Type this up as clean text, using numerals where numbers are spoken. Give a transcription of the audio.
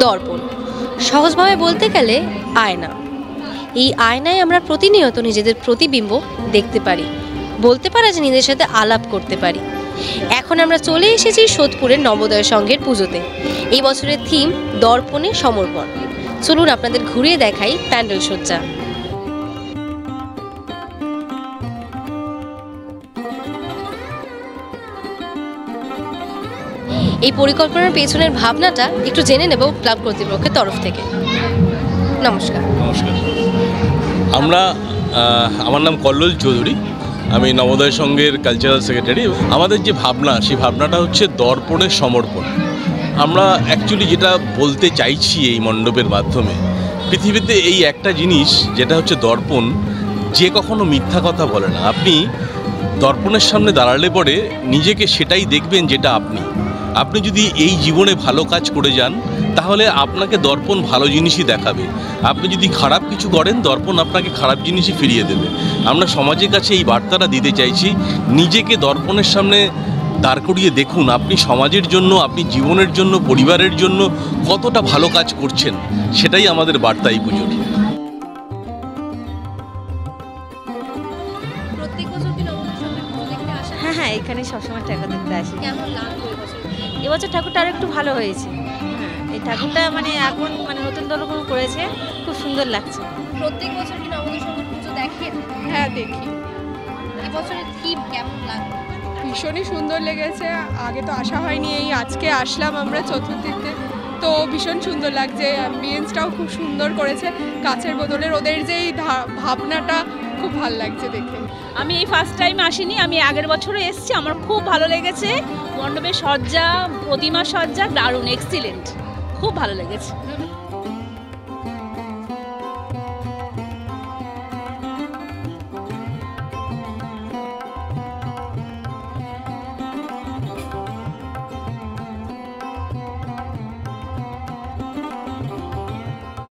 দর্পণ, সহজভাবে বলতে গেলে আয়না। এই আয়নায় আমরা প্রতিনিয়ত নিজেদের প্রতিবিম্ব দেখতে পারি, বলতে পারা যে নিজেদের সাথে আলাপ করতে পারি। এখন আমরা চলে এসেছি সোদপুরের নবোদয় সংঘের পুজোতে। এই বছরের থিম দর্পণে সমর্পণ। চলুন আপনাদের ঘুরিয়ে দেখাই প্যান্ডেল সজ্জা। এই পরিকল্পনার পেছনের ভাবনাটা একটু জেনে নেব ক্লাব কর্তৃপক্ষের তরফ থেকে। নমস্কার। নমস্কার। আমার নাম কল্লোল চৌধুরী, আমি নবোদয় সংঘের কালচারাল সেক্রেটারি। আমাদের যে ভাবনা, সেই ভাবনাটা হচ্ছে দর্পণের সমর্পণ। আমরা অ্যাকচুয়ালি যেটা বলতে চাইছি এই মণ্ডপের মাধ্যমে, পৃথিবীতে এই একটা জিনিস যেটা হচ্ছে দর্পণ, যে কখনো মিথ্যা কথা বলে না। আপনি দর্পণের সামনে দাঁড়ালে পরে নিজেকে সেটাই দেখবেন যেটা আপনি যদি এই জীবনে ভালো কাজ করে যান, তাহলে আপনাকে দর্পণ ভালো জিনিসই দেখাবে। আপনি যদি খারাপ কিছু করেন, দর্পণ আপনাকে খারাপ জিনিসই ফিরিয়ে দেবে। আমরা সমাজের কাছে এই বার্তাটা দিতে চাইছি, নিজেকে দর্পণের সামনে দাঁড় করিয়ে দেখুন আপনি সমাজের জন্য, আপনি জীবনের জন্য, পরিবারের জন্য কতটা ভালো কাজ করছেন। সেটাই আমাদের বার্তা এই পুজোর। হ্যাঁ, এখানে সবসময় ঠাকুর দেখতে আসি। কেমন লাগলো এবছর ঠাকুরটা আরো একটু ভালো হয়েছে। হ্যাঁ, এই ঠাকুরটা এখন নতুন রকম করেছে, খুব সুন্দর লাগছে। প্রত্যেক বছর কি নবোদয় সংঘের পুজো দেখেন? হ্যাঁ, দেখি। এবছরের থিম কেমন লাগলো? ভীষণই সুন্দর লেগেছে। আগে তো আসা হয়নি, এই আজকে আসলাম আমরা চতুর্থীতে, তো ভীষণ সুন্দর লাগছে। অ্যাম্বিয়েন্সটাও খুব সুন্দর করেছে, কাছের বদলের ওদের যে ভাবনাটা খুব ভালো লাগছে দেখে। আমি এই ফার্স্ট টাইম আসিনি, আমি আগের বছরও এসেছি, আমার খুব ভালো লেগেছে। মণ্ডপের সজ্জা, প্রতিমা সজ্জা দারুণ, এক্সিলেন্ট, খুব ভালো লেগেছে।